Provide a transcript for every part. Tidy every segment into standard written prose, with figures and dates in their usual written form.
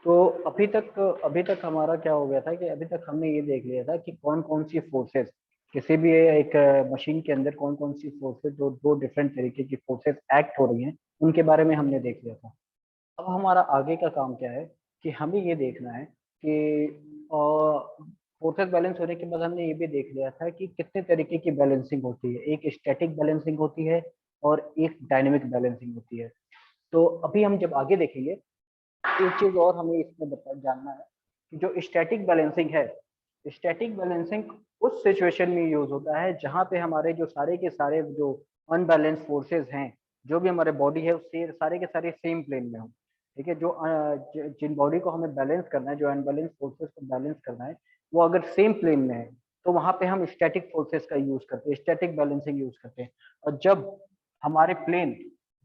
तो अभी तक हमारा क्या हो गया था कि अभी तक हमने ये देख लिया था कि कौन कौन सी फोर्सेस किसी भी एक मशीन के अंदर कौन कौन सी फोर्सेस जो दो डिफरेंट तरीके की फोर्सेस एक्ट हो रही हैं उनके बारे में हमने देख लिया था। अब हमारा आगे का काम क्या है कि हमें ये देखना है कि फोर्सेस बैलेंस होने के बाद हमने ये भी देख लिया था कि कितने तरीके की बैलेंसिंग होती है। एक स्टैटिक बैलेंसिंग होती है और एक डायनेमिक बैलेंसिंग होती है। तो अभी हम जब आगे देखेंगे एक चीज और हमें इसमें जानना है कि जो स्टैटिक बैलेंसिंग है, स्टैटिक बैलेंसिंग उस सिचुएशन में यूज होता है जहां पे हमारे जो सारे के सारे जो अनबैलेंस फोर्सेस हैं, जो भी हमारे बॉडी है उससे सारे के सारे सेम प्लेन में हो। ठीक है, जो जिन बॉडी को हमें बैलेंस करना है, जो अनबैलेंस फोर्सेस को बैलेंस करना है, वो अगर सेम प्लेन में है तो वहां पे हम स्टैटिक फोर्सेस का यूज करते हैं, स्टैटिक बैलेंसिंग यूज करते हैं। और जब हमारे प्लेन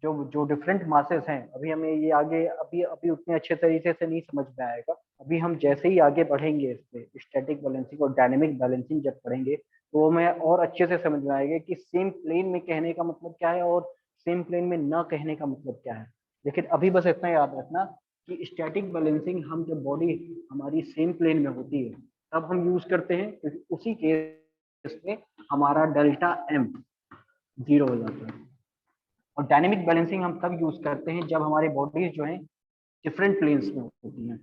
जो जो डिफरेंट मासेस हैं, अभी हमें ये आगे अभी अभी उतने अच्छे तरीके से नहीं समझ में आएगा। अभी हम जैसे ही आगे बढ़ेंगे इस पे स्टैटिक बैलेंसिंग और डायनेमिक बैलेंसिंग जब पढ़ेंगे तो वो हमें और अच्छे से समझ में आएगा कि सेम प्लेन में कहने का मतलब क्या है और सेम प्लेन में न कहने का मतलब क्या है। लेकिन अभी बस इतना याद रखना कि स्टैटिक बैलेंसिंग हम जब बॉडी हमारी सेम प्लेन में होती है तब हम यूज करते हैं, क्योंकि उसी केस में हमारा डेल्टा एम जीरो हो जाता है। और डायनेमिक बैलेंसिंग हम तब यूज करते हैं जब हमारी बॉडीज जो है डिफरेंट प्लेन्स में होती हैं,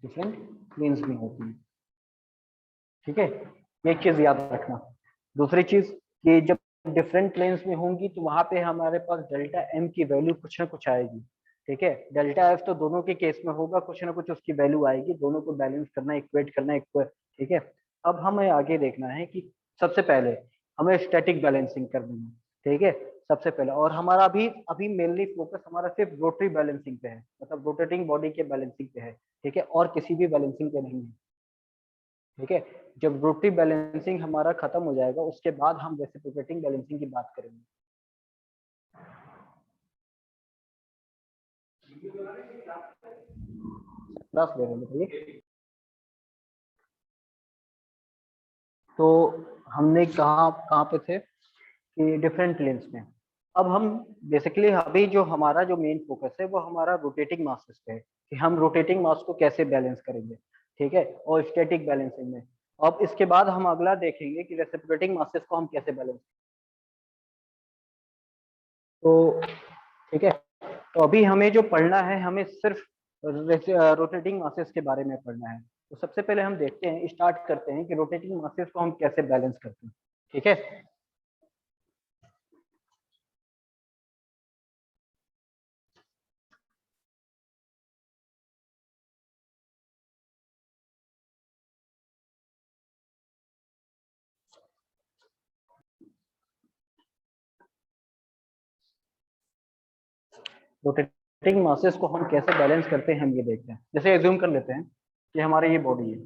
डिफरेंट प्लेन्स में होती हैं। ठीक है, एक चीज याद रखना। दूसरी चीज कि जब डिफरेंट प्लेन्स में होंगी तो वहां पे हमारे पास डेल्टा एम की वैल्यू कुछ ना कुछ आएगी। ठीक है, डेल्टा एफ तो दोनों के केस में होगा, कुछ ना कुछ उसकी वैल्यू आएगी, दोनों को बैलेंस करना, इक्वेट करना ठीक है। अब हमें आगे देखना है कि सबसे पहले हमें स्टैटिक बैलेंसिंग करनी है। ठीक है, सबसे पहले, और हमारा अभी अभी मेनली फोकस हमारा सिर्फ रोटरी बैलेंसिंग पे है, मतलब रोटेटिंग बॉडी के बैलेंसिंग पे है। ठीक है, और किसी भी बैलेंसिंग पे नहीं है। ठीक है, जब रोटरी बैलेंसिंग हमारा खत्म हो जाएगा उसके बाद हम रेसिप्रोकेटिंग बैलेंसिंग की बात करेंगे। क्लास ले रहे हैं, बताइए। तो हमने कहाँ कहाँ पे थे कि डिफरेंट लेंस में। अब हम बेसिकली अभी जो हमारा जो मेन फोकस है वो हमारा रोटेटिंग मासेस पे है कि हम रोटेटिंग मास को कैसे बैलेंस करेंगे। ठीक है, और स्टैटिक बैलेंसिंग में। अब इसके बाद हम अगला देखेंगे कि रेसिप्रोकेटिंग मासेस को हम कैसे बैलेंस। तो ठीक है, तो अभी हमें जो पढ़ना है हमें सिर्फ रोटेटिंग मासेस के बारे में पढ़ना है। तो सबसे पहले हम देखते हैं, स्टार्ट करते हैं कि रोटेटिंग मासेस को हम कैसे बैलेंस करते हैं। ठीक है, रोटेटिंग मासेस को हम कैसे बैलेंस करते हैं हम ये देखते हैं। जैसे एज्यूम कर लेते हैं कि हमारे ये बॉडी है।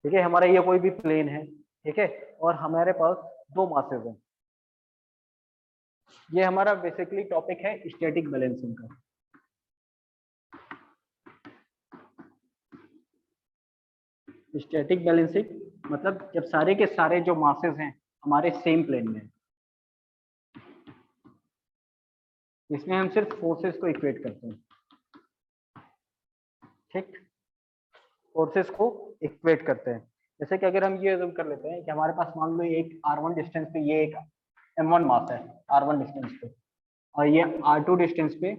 ठीक है, हमारा ये कोई भी प्लेन है। ठीक है, और हमारे पास दो मासेस हैं। ये हमारा बेसिकली टॉपिक है स्टैटिक बैलेंसिंग का। स्टैटिक बैलेंसिंग मतलब जब सारे के सारे जो मासेस हैं हमारे सेम प्लेन में, इसमें हम सिर्फ फोर्सेस को इक्वेट करते हैं। ठीक, फोर्सेस को इक्वेट करते हैं। जैसे कि अगर हम ये अज्यूम कर लेते हैं कि हमारे पास मान लो एक r1 डिस्टेंस पे ये एक m1 मास है, r1 डिस्टेंस पे, और ये r2 डिस्टेंस पे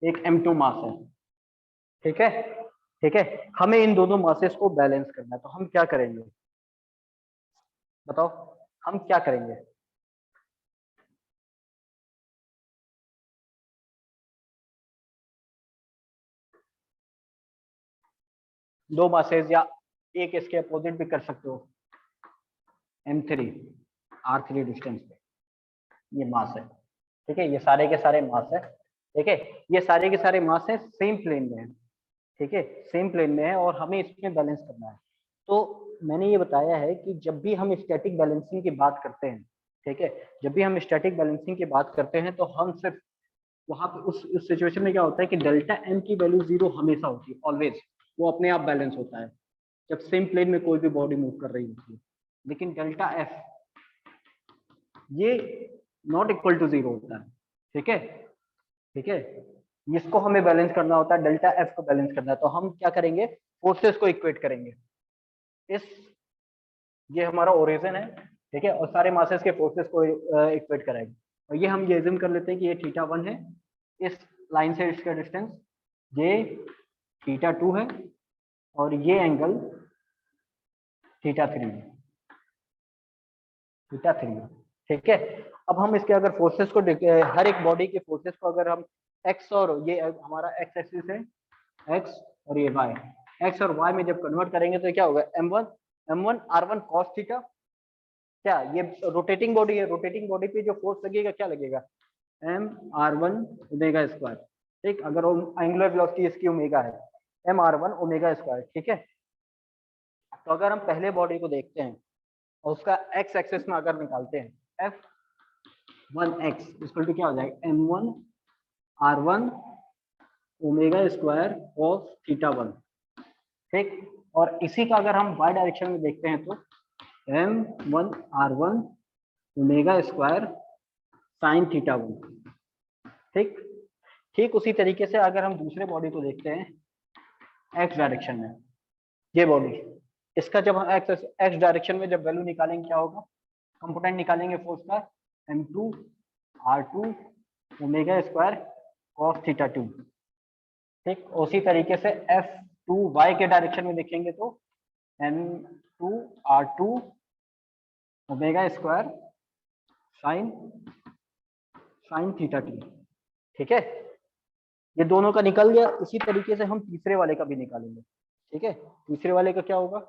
एक m2 मास है। ठीक है, ठीक है, हमें इन दोनों मासेस को बैलेंस करना है। तो हम क्या करेंगे, बताओ, हम क्या करेंगे। दो मासेस या एक इसके अपोजिट भी कर सकते हो, m3 r3 डिस्टेंस पे ये मास है। ठीक है, ये सारे के सारे मास है। ठीक है, ये सारे के सारे मास है, सेम प्लेन में है। ठीक है, सेम प्लेन में है और हमें इसमें बैलेंस करना है। तो मैंने ये बताया है कि जब भी हम स्टैटिक बैलेंसिंग की बात करते हैं, ठीक है, जब भी हम स्टैटिक बैलेंसिंग की बात करते हैं तो हम सिर्फ वहां पे उस सिचुएशन में क्या होता है कि डेल्टा एम की वैल्यू जीरो हमेशा होती है, ऑलवेज। वो अपने आप बैलेंस होता है जब सेम प्लेन में कोई भी बॉडी मूव कर रही होती है। लेकिन डेल्टा एफ ये नॉट इक्वल टू 0 होता है। ठीक है, ठीक है, इसको हमें बैलेंस करना होता है, डेल्टा एफ को बैलेंस करना है। तो हम क्या करेंगे, फोर्सेस को इक्वेट करेंगे। इस ये हमारा ओरिजिन है, ठीक है, और सारे मासेस के फोर्सेस को इक्वेट कराएंगे। और ये हम ये एज्यूम कर लेते हैं कि ये θ1 है, इस लाइन से इसका डिस्टेंस, ये θ2 है, और ये एंगल θ3 है, θ3 है। ठीक है, अब हम इसके अगर फोर्सेस को हर एक बॉडी के फोर्सेस को अगर हम एक्स, और ये हमारा एक्स एक्सिस है, एक्स और ये वाई, एक्स और वाई में जब कन्वर्ट करेंगे तो क्या होगा, m1 r1 cos थीटा, क्या ये रोटेटिंग बॉडी है, रोटेटिंग बॉडी पे जो फोर्स लगेगा क्या लगेगा, m r1 ओमेगा स्क्वायर। ठीक, अगर एंगुलर वेलोसिटी इसकी ओमेगा है, m r1 ओमेगा स्क्वायर। ठीक है, तो अगर हम पहले बॉडी को देखते हैं और उसका एक्स एक्सिस में अगर निकालते हैं, f1x इक्वल टू क्या हो जाएगा, m1 r1 omega square cos θ1। ठीक, और इसी का अगर हम y डायरेक्शन में देखते हैं तो m1 r1 omega square sin θ1। ठीक, ठीक उसी तरीके से अगर हम दूसरे बॉडी को देखते हैं x डायरेक्शन में, ये बॉडी, इसका जब हम x डायरेक्शन में जब वैल्यू निकालेंगे क्या होगा, कंपोनेंट निकालेंगे फोर्स का, m2 r2 omega square cos θ2। ठीक, उसी तरीके से f2y के डायरेक्शन में देखेंगे तो m2 r2 omega square sin θ2। ठीक है, ये दोनों का निकल गया। इसी तरीके से हम तीसरे वाले का भी निकालेंगे। ठीक है, तीसरे वाले का क्या होगा,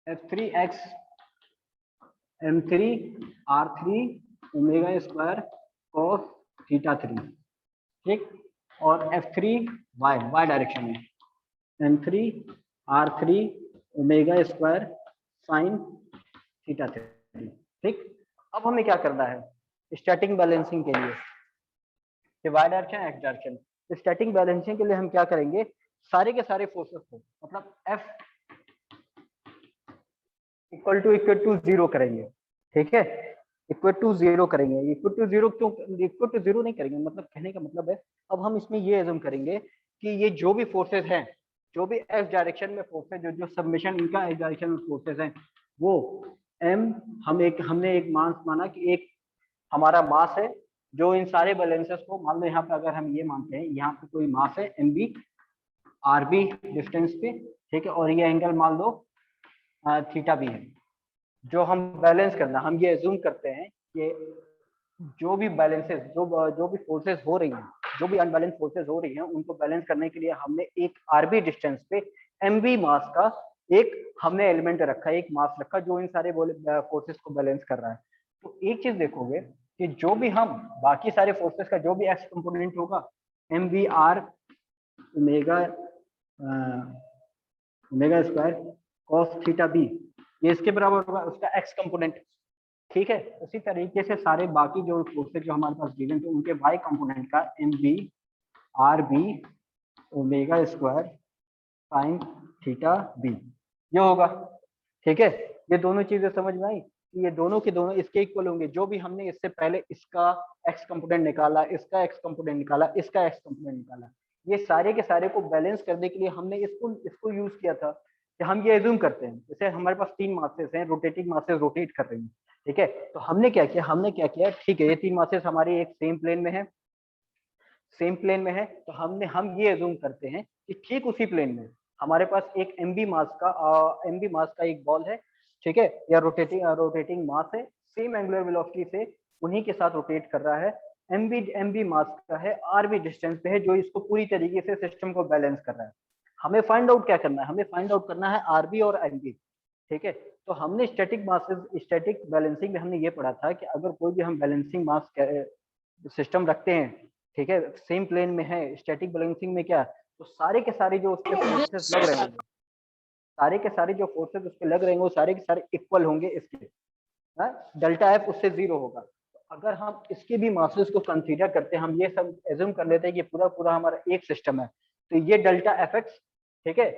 f3x m3 r3 omega square cos θ3। ठीक, और f3y डायरेक्शन में m3 r3 omega square sin θ3। ठीक, अब हमें क्या करना है, स्टैटिक बैलेंसिंग के लिए, y direction x direction, static balancing के लिए हम क्या करेंगे, सारे के सारे फोर्सेस को मतलब F इक्वल टू 0 करेंगे। ठीक है, इक्वल टू 0 करेंगे। इक्वल टू 0 क्यों, इक्वल टू 0 नहीं करेंगे, मतलब कहने का मतलब है, अब हम इसमें ये एज्यूम करेंगे कि ये जो भी फोर्सेस हैं, जो भी एक्स डायरेक्शन में फोर्स है, जो सबमिशन इनका एक्स डायरेक्शन में फोर्सेस हैं, वो m हमने एक मास माना कि एक हमारा मास है, जो इन सारे बैलेंसेस को, मान लो यहाँ पे अगर हम ये मानते हैं, यहाँ पे कोई मास है mb rb डिस्टेंस पे। ठीक है, और ये एंगल मान लो थीटा भी है, जो हम बैलेंस करना, हम ये एज्यूम करते हैं कि जो भी बैलेंसेस, जो भी फोर्सेस हो रही हैं, जो भी अनबैलेंस फोर्सेस हो रही हैं, उनको बैलेंस करने के लिए हमने एक आरबी डिस्टेंस पे एमबी मास का एक हमने एलिमेंट रखा है, एक मास रखा, जो इन सारे फोर्सेस को बैलेंस कर रहा है। तो एक चीज देखोगे कि जो भी हम बाकी सारे फोर्सेस का जो भी एक्स कंपोनेंट होगा, m v r omega omega square cos theta b, ये इसके बराबर होगा उसका एक्स कंपोनेंट। ठीक है, उसी तरीके से सारे बाकी जो फोर्सेस जो हमारे पास गिवन थे, उनके वाई कंपोनेंट का m B are b omega square sine theta b, ये होगा। ठीक है, ये दोनों चीजें समझ में आई कि ये दोनों के दोनों इसके इक्वल होंगे। जो भी हमने इससे पहले इसका एक्स कंपोनेंट निकाला, इसका एक्स कंपोनेंट निकाला, इसका एक्स कंपोनेंट निकाला, ये सारे के सारे को बैलेंस करने के लिए हमने इसको यूज किया था कि हम ये एज्यूम करते हैं, जैसे हमारे पास 3 मासेस हैं, रोटेटिंग मासेस रोटेट कर रही हैं। ठीक है, तो हमने क्या किया, ठीक है, ये 3 मासेस हमारे एक सेम प्लेन में है, तो हम ये एज्यूम करते हैं कि ठीक उसी प्लेन में हमारे पास एक एमबी मास का एक बॉल है। ठीक है, या रोटेटिंग मास है, सेम एंगुलर वेलोसिटी से उन्हीं के साथ रोटेट कर रहा है, एमबी मास का है, आरबी डिस्टेंस पे है, जो इसको पूरी तरीके से सिस्टम को बैलेंस कर रहा है। हमें फाइंड आउट क्या करना है, हमें फाइंड आउट करना है आरबी और एमबी। ठीक है, तो हमने स्टैटिक बैलेंसिंग में हमने ये पढ़ा था कि अगर कोई भी हम बैलेंसिंग मास सिस्टम रखते हैं, ठीक है, सेम प्लेन में है, स्टैटिक बैलेंसिंग में क्या, तो सारे के सारे जो उसके फोर्सेस लग रहे हैं, सारे के सारे जो फोर्सेस उसके लग रहे हैं, वो सारे के सारे इक्वल होंगे इसके, डेल्टा एफ उससे 0 होगा। तो अगर हम इसके भी मासेस को कंसीडर करते हैं, हम ये सब एज्यूम कर लेते हैं कि पूरा पूरा हमारा एक सिस्टम है, तो ये डेल्टा एफ एक्स, ठीक है,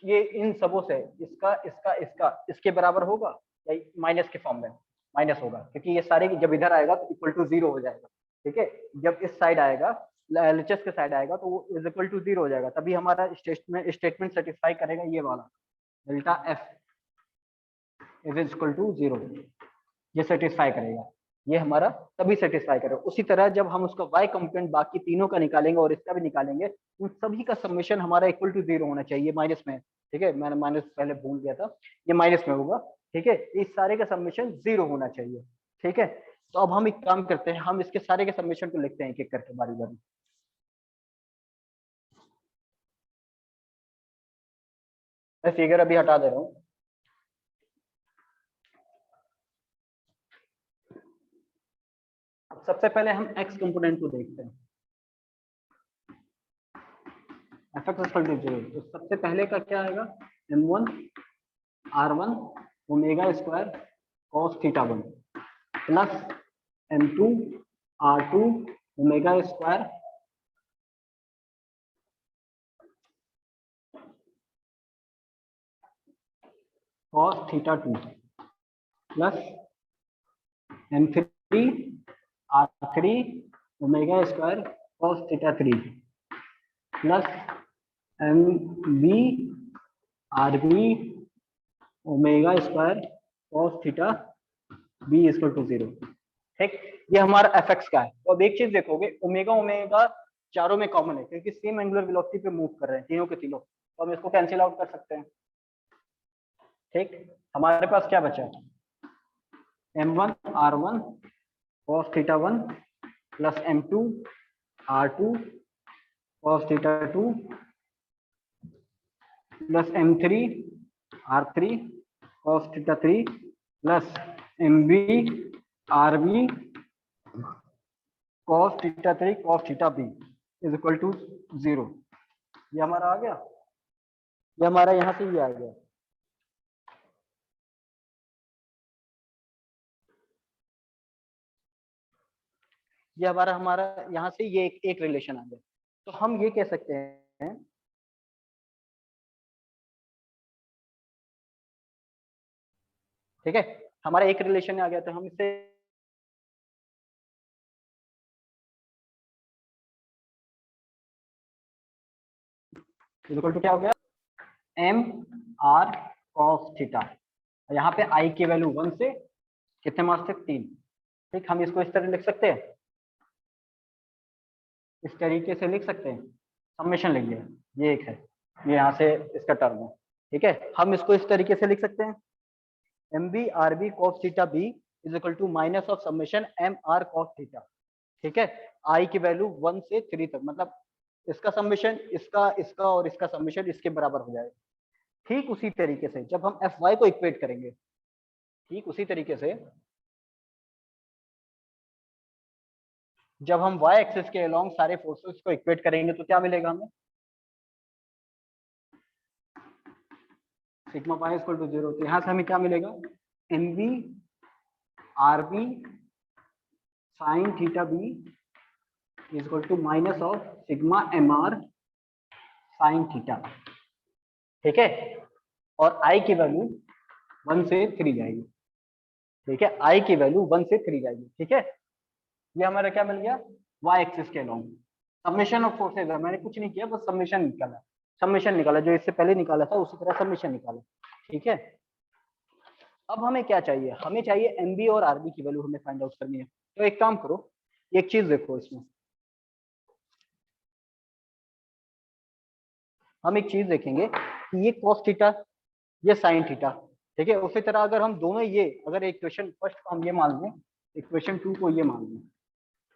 ये इन सबों से इसका इसका इसका इसके बराबर होगा या माइनस के फॉर्म में माइनस होगा, क्योंकि ये सारे जब इधर आएगा तो इक्वल टू 0 हो जाएगा। ठीक है, जब इस साइड आएगा एलएचएस के साइड आएगा तो वो इज इक्वल टू 0 हो जाएगा, तभी हमारा स्टेटमेंट सेटिस्फाई करेगा ये वाला delta f is equal to 0, ये सेटिस्फाई करेगा, ये हमारा तभी सेटिस्फाई करेगा। उसी तरह जब हम उसका y कंपोनेंट बाकी तीनों का निकालेंगे और इसका भी निकालेंगे, उन सभी का समेशन हमारा इक्वल टू 0 होना चाहिए माइनस में। ठीक है, मैंने माइनस पहले भूल गया था, ये माइनस में होगा। ठीक है, इस सारे का समेशन 0 होना चाहिए। ठीक है, तो अब हम एक काम करते हैं, हम इसके सारे के समेशन को लिखते हैं एक एक करके बारी बारी। मैं फिगर अभी हटा दे रहा हूँ। सबसे पहले हम x कंपोनेंट को देखते हैं, fx इक्वल टू 0। तो सबसे पहले का क्या आएगा, m1 r1 omega square cos theta 1 plus m2 r2 omega square cos theta 2 plus m3 r3 omega square cos theta 3 plus mb rb omega square cos theta b equal to 0। ठीक, ये हमारा fx का है। तो अब एक चीज देखोगे, ओमेगा ओमेगा चारों में कॉमन है क्योंकि सेम एंगुलर वेलोसिटी पे मूव कर रहे हैं तीनों के तीनों, तो हम इसको कैंसिल आउट कर सकते हैं। ठीक, हमारे पास क्या बचा, m1 r1 cos theta 1 plus m2 r2 cos theta 2 plus m3 r3 cos theta 3 plus mb rb cos theta 3 cos theta b is equal to 0। ये हमारा आ गया, ये हमारा यहाँ से ये आ गया। ये हमारा यहाँ से ये एक रिलेशन आ गया। तो हम ये कह सकते हैं ठीक है, हमारा एक रिलेशन आ गया, तो हम इसे इक्वल टू क्या हो गया, एम आर कॉस थीटा, यहाँ पे आई की वैल्यू 1 से कितने मार्क्स तक 3। ठीक, हम इसको इस तरह लिख सकते हैं, इस तरीके से लिख सकते हैं, समेशन लिख लिया, ये एक है, ये यहाँ से इसका टर्म है। ठीक है, हम इसको इस तरीके से लिख सकते हैं, M B are b cos theta B is equal to minus of summation m are cos theta. ठीक है, आई की वैल्यू 1 से 3 तक, मतलब इसका समेशन इसका इसका और इसका समेशन इसके बराबर हो जाएगा। ठीक उसी तरीके से जब हम एफ वाई को इक्वेट करेंगे, ठीक उसी तरीके से जब हम y एक्सिस के अलोंग सारे फोर्सेस को इक्वेट करेंगे तो क्या मिलेगा हमें, सिग्मा पाई इक्वल टू 0। तो यहाँ से हमें क्या मिलेगा, m B are b sine theta B is equal to minus of sigma m are sine theta. ठीक है, और आई की वैल्यू 1 से 3 जाएगी। ठीक है, आई की वैल्यू 1 से 3 जाएगी। ठीक है, ये हमारा क्या मिल गया, y एक्सिस के अलोंग समेशन ऑफ फोर्सेज है, मैंने कुछ नहीं किया, बस समेशन निकाला, समेशन निकाला जो इससे पहले निकाला था उसी तरह समेशन निकाला। ठीक है, अब हमें क्या चाहिए, हमें चाहिए एम बी और आरबी की वैल्यू हमें फाइंड आउट करनी है। तो एक काम करो, एक चीज देखो इसमें, हम एक चीज देखेंगे कि ये cos थीटा, ये sin थीटा। ठीक है, उसी तरह अगर हम दोनों ये अगर इक्वेशन फर्स्ट को हम ये मान लें, इक्वेशन 2 को ये मान लें,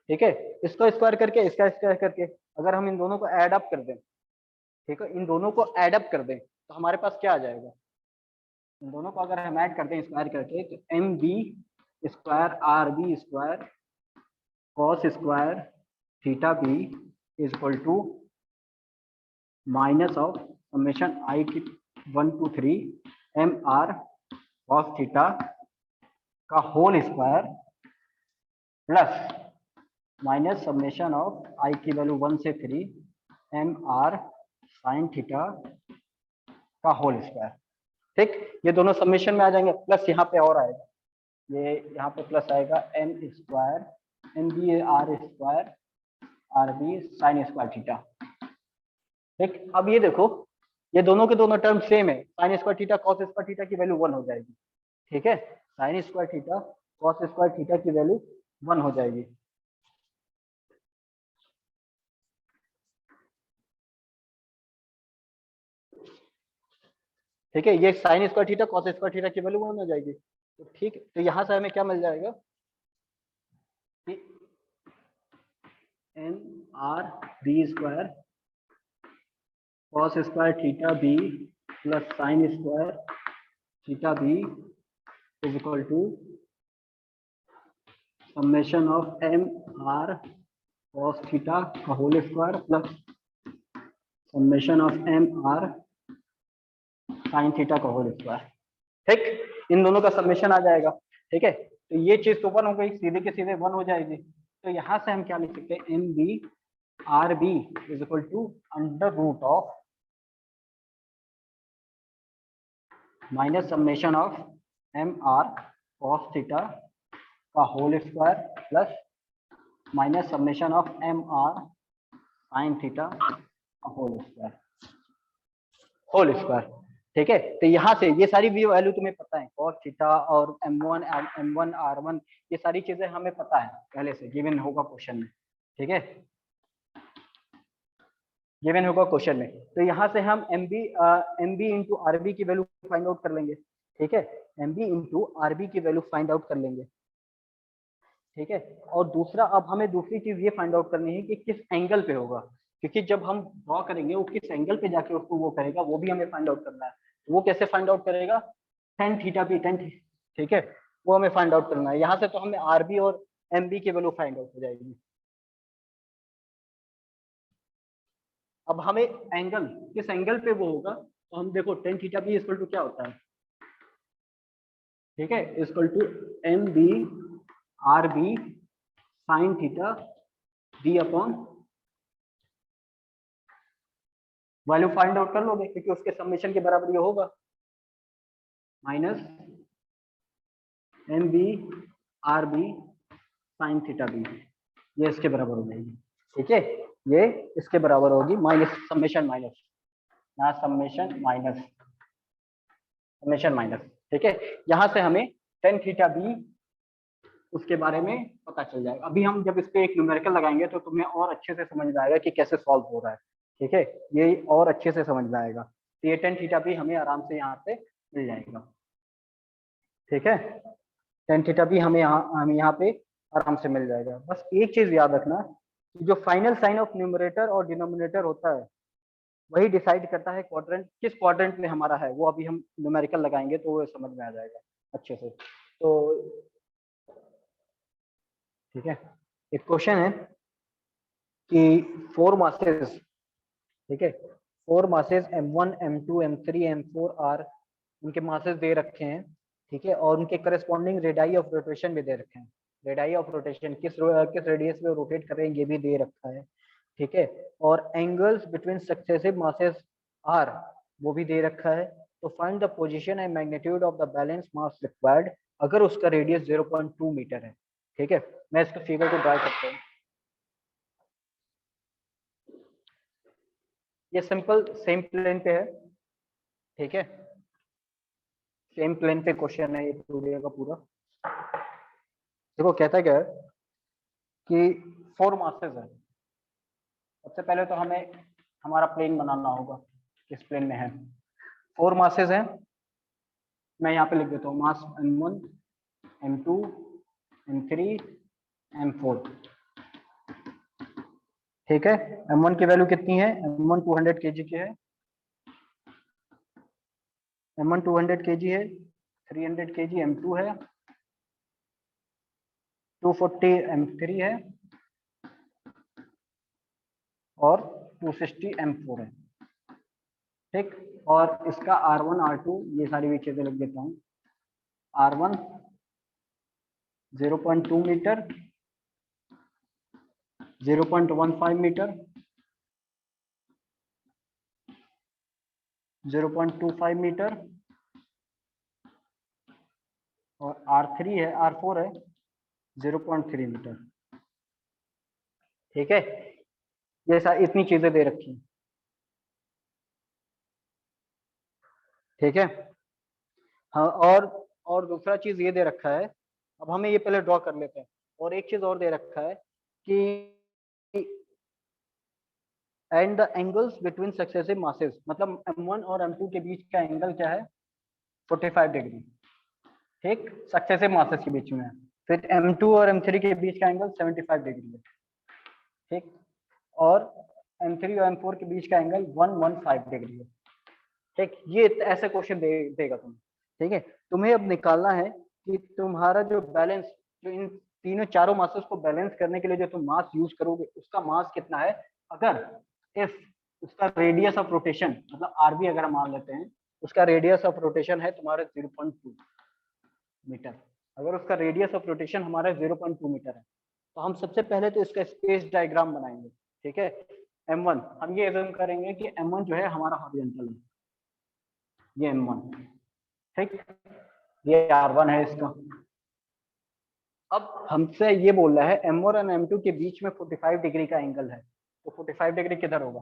ठीक है, इसका स्क्वायर करके इसका स्क्वायर करके अगर हम इन दोनों को ऐड अप कर दें, ठीक है, इन दोनों को ऐड अप कर दें तो हमारे पास क्या आ जाएगा, इन दोनों को अगर हम ऐड करते हैं स्क्वायर करके तो M B square are B square cos square theta B is equal to minus of summation I की 1 to 3 M are cos theta का whole square plus minus summation of I की value 1 से 3 M are sine theta का whole square. ठीक, ये दोनों summation में आ जाएंगे, प्लस यहाँ पे और आएगा, ये यहाँ पे प्लस आएगा m square m B r square are b sine square theta. ठीक, अब ये देखो ये दोनों के दोनों टर्म सेम है, sine square theta cos square theta की वैल्यू 1 हो जाएगी। ठीक है, sine square theta cos square theta की वैल्यू 1 हो जाएगी। ठीक है, ये sine square theta cos square theta की वैल्यू 1 हो जाएगी। तो ठीक, तो यहां से हमें क्या मिल जाएगा कि N R B square cos square theta B plus sine square theta B is equal to summation of M are cos theta का whole square plus summation of M are sine theta का whole square. ठीक, इन दोनों का summation आ जाएगा। ठीक है, तो ये चीज तो 1 हो गई, सीधे के सीधे 1 हो जाएगी। तो यहां से हम क्या लिख सकते हैं, M B are B is equal to under root of minus summation of M are cos theta का whole square plus minus summation of M are sine theta का होल स्क्वायर। ठीक है, तो यहाँ से ये सारी वैल्यू तुम्हें पता है, cos थीटा और m1 r1 ये सारी चीजें हमें पता है पहले से, गिवन होगा क्वेश्चन में। ठीक है, गिवन होगा क्वेश्चन में। तो यहाँ से हम m b into r b की वैल्यू फाइंड आउट कर लेंगे। ठीक है, m b into r b की वैल्यू फाइंड आउट कर लेंगे। ठीक है, और दूसरा अब हमें दूसरी चीज ये फाइंड आउट करनी है कि किस एंगल पे होगा, क्योंकि जब हम ड्रॉ करेंगे वो किस एंगल पे जाके उसको वो करेगा वो भी हमें फाइंड आउट करना है। वो कैसे फाइंड आउट करेगा, टेन थीटा बी टेन। ठीक है, वो हमें फाइंड आउट करना है। यहाँ से तो हमें आर बी और एम बी की वैल्यू फाइंड आउट हो जाएगी। अब हमें एंगल किस एंगल पे वो होगा, तो हम देखो tan theta b equal to क्या होता है। ठीक है, equal to m B are b sine theta b upon value find out कर लोगे क्योंकि उसके समेशन के बराबर ये होगा, minus m B are b sine theta b, ये इसके बराबर हो जाएगी। ठीक है, ये इसके बराबर होगी, माइनस समेशन माइनस, यहाँ समेशन माइनस। ठीक है, यहाँ से हमें टेन थीटा बी उसके बारे में पता चल जाएगा। अभी हम जब इस पे एक न्यूमेरिकल लगाएंगे तो तुम्हें और अच्छे से समझ में आएगा कि कैसे सॉल्व हो रहा है। ठीक है, ये और अच्छे से समझ में आएगा। तो ये टेन थीटा भी हमें आराम से यहाँ से मिल जाएगा। ठीक है, टेन थीटा भी हमें यहाँ पे आराम से मिल जाएगा। बस एक चीज याद रखना कि जो फाइनल साइन ऑफ न्यूमरेटर और डिनोमिनेटर होता है वही डिसाइड करता है क्वाड्रेंट किस क्वाड्रेंट में हमारा है। वो अभी हम न्यूमेरिकल लगाएंगे तो वो समझ में आ जाएगा अच्छे से। तो ठीक है, एक क्वेश्चन है कि 4 मासेस, ठीक है, 4 masses m1 m2 m3 m4 are, उनके मासेस दे रखे हैं। ठीक है, और उनके करस्पॉन्डिंग रेडियस ऑफ रोटेशन भी दे रखे हैं। रेडियस ऑफ रोटेशन किस रेडियस में रोटेट कर रहे हैं ये भी दे रखा है। ठीक है, और angles between successive masses are वो भी दे रखा है। तो find the position and magnitude of the balance mass required अगर उसका रेडियस 0.2 मीटर है। ठीक है, मैं इसका फिगर को ड्रा करता हूँ। ये सिंपल सेम प्लेन पे है। ठीक है, सेम प्लेन पे क्वेश्चन है ये पूरे का पूरा। देखो कहता क्या है कि 4 मासेस है। सबसे पहले तो हमें हमारा प्लेन बनाना होगा, किस प्लेन में है। 4 मासेस है, मैं यहाँ पे लिख देता हूँ मास m1 m2 m3 m4। ठीक है, m1 की वैल्यू कितनी है, m1 200 kg की है, m1 200 kg है, 300 kg m2 है, 240 m3 है और 260 m4 है। ठीक, और इसका R1 R2 ये सारी भी चीजें लिख देता हूँ। R1 0.2 मीटर, 0.15 मीटर, 0.25 मीटर, और R3 है, R4 है 0.3 मीटर। ठीक है, ये इतनी चीजें दे रखी हैं। ठीक है, हाँ, और दूसरा चीज ये दे रखा है, अब हमें ये पहले ड्रॉ कर लेते हैं। और एक चीज और दे रखा है कि and the angles between successive masses, मतलब M1 और M2 के बीच का एंगल क्या है, 45 डिग्री। ठीक, सक्सेसिव मासेस के बीच में। फिर M2 और M3 के बीच का एंगल 75 डिग्री है। ठीक, और M3 और M4 के बीच का एंगल 115 डिग्री है। ठीक, ये ऐसे क्वेश्चन देगा तुम्हें। ठीक है, तुम्हें अब निकालना है कि तुम्हारा जो बैलेंस, जो इन तीनों चारों मासेस को बैलेंस करने के लिए जो तुम मास यूज करोगे, उसका मास कितना है। अगर इफ उसका रेडियस ऑफ रोटेशन, मतलब आरबी अगर हम मान लेते हैं, उसका रेडियस ऑफ रोटेशन है तुम्हारा 0.2 मीटर। अगर उसका रेडियस ऑफ रोटेशन हमारा 0.2 मीटर है, तो हम सबसे पहले तो इसका स्पेस डायग्राम बनाएंगे। ठीक है, M1 हम ये एज्यूम करेंगे कि M1 जो है हमारा हॉरिजॉन्टल है, ये M1। ठीक, ये R1 है इसका। अब हमसे ये बोल रहा है M1 और M2 के बीच में 45 डिग्री का एंगल है, तो 45 डिग्री किधर होगा,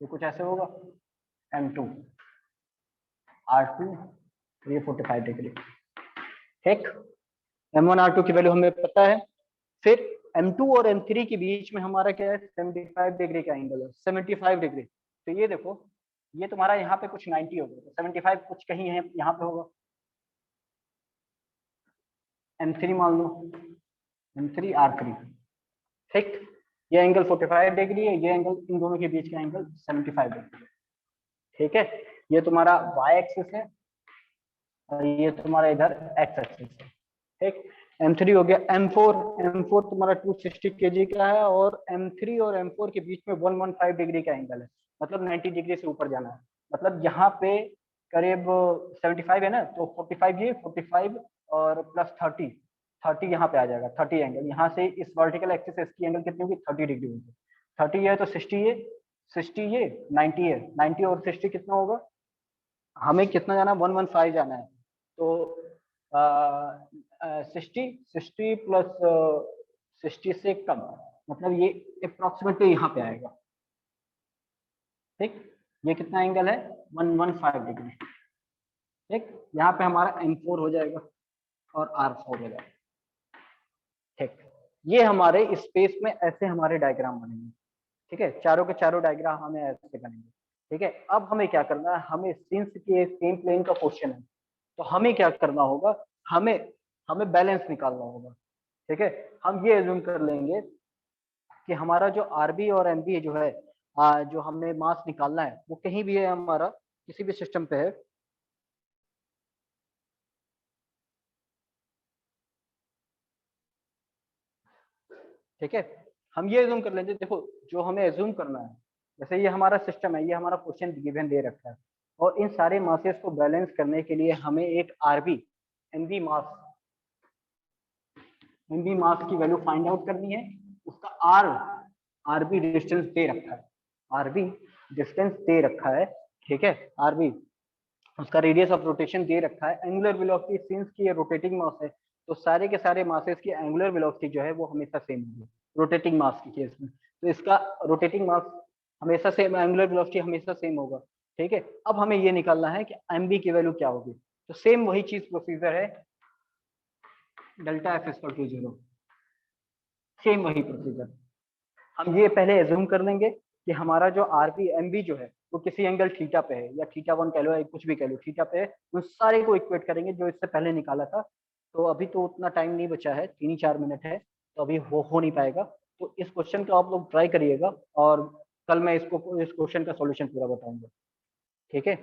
ये कुछ ऐसे होगा, M2 R2, ये 45 डिग्री। ठीक, M1 R2 की वैल्यू हमें पता है। फिर M2 और M3 के बीच में हमारा क्या है, 75 डिग्री का एंगल है, 75 डिग्री। तो ये देखो, ये तुम्हारा यहाँ पे कुछ 90 होगा, तो 75 कुछ कहीं है यहाँ पे होगा, M3 मान लो, M3 R3। ठीक, ये एंगल 45 डिग्री है, ये एंगल, इन दोनों के बीच का एंगल 75 डिग्री। ठीक है, ये तुम्हारा y एक्सिस है और ये तुम्हारा इधर x एक्सिस है। ठीक, M3 हो गया। M4 तुम्हारा 260 kg का है, और M3 और M4 के बीच में 115 डिग्री का एंगल है, मतलब 90 डिग्री से ऊपर जाना है। मतलब यहाँ पे करीब 75 है ना, तो 45 ये 45 और प्लस 30 यहाँ पे आ जाएगा। 30 एंगल यहाँ से इस वर्टिकल एक्सिस इसकी एंगल कितनी होगी, 30 डिग्री होगी। 30 है तो 60 ये 60 ये 90 है, 90 और 60 कितना होगा, हमें कितना जाना, 115 जाना है। तो 60 प्लस 60 से कम, मतलब ये अप्रोक्सीमेटली यहाँ पे आएगा। ठीक, ये कितना एंगल है, 115 डिग्री। ठीक, यहाँ पे हमारा M4 हो जाएगा और R4 हो जाएगा। ठीक, ये हमारे स्पेस में ऐसे हमारे डायग्राम बनेंगे। ठीक है, चारों के चारों डायग्राम हमें ऐसे बनेंगे। ठीक है, अब हमें क्या करना है, हमें सिंस के सेम प्लेन का क्वेश्चन है, तो हमें क्या करना होगा, हमें हमें बैलेंस निकालना होगा। ठीक है, हम ये एज्यूम कर लेंगे कि हमारा जो आरबी और एमबी जो है, जो हमें मास निकालना है, वो कहीं भी है, हमारा किसी भी सिस्टम पे है। ठीक है, हम ये एज्यूम कर लेंगे, देखो जो हमें एज्यूम करना है, जैसे ये हमारा सिस्टम है, ये हमारा क्वेश्चन गिवन दे रखा है, और इन सारे मासेस को बैलेंस करने के लिए हमें एक आरबी एमबी मास एमबी मास की वैल्यू फाइंड आउट करनी है। उसका आरबी डिस्टेंस दे रखा है, आरबी डिस्टेंस दे रखा है। ठीक है, आरबी उसका रेडियस ऑफ रोटेशन दे रखा है। एंगुलर वेलोसिटी, सिंस की ये रोटेटिंग मास है, तो सारे के सारे मासेस की एंगुलर वेलोसिटी जो है वो हमेशा सेम होगी रोटेटिंग मास के केस में। तो इसका रोटेटिंग मास हमेशा सेम, एंगुलर वेलोसिटी हमेशा सेम होगा। ठीक है, अब हमें ये निकालना है कि एमबी की वैल्यू क्या होगी। तो सेम वही चीज प्रोसीजर है, delta F equal to 0, same वही प्रोसीजर। हम ये पहले एज्यूम कर लेंगे कि हमारा जो आरबी एमबी जो है वो किसी एंगल थीटा पे है, या थीटा 1 कह लो या कुछ भी कह लो, थीटा पे है। उन सारे को इक्वेट करेंगे जो इससे पहले निकाला था। तो अभी तो उतना टाइम नहीं बचा है, 3 ही 4 मिनट है, तो अभी हो नहीं पाएगा। तो इस क्वेश्चन को आप लोग ट्राई करिएगा, और कल मैं इस क्वेश्चन का सॉल्यूशन पूरा बताऊंगा। ठीक है।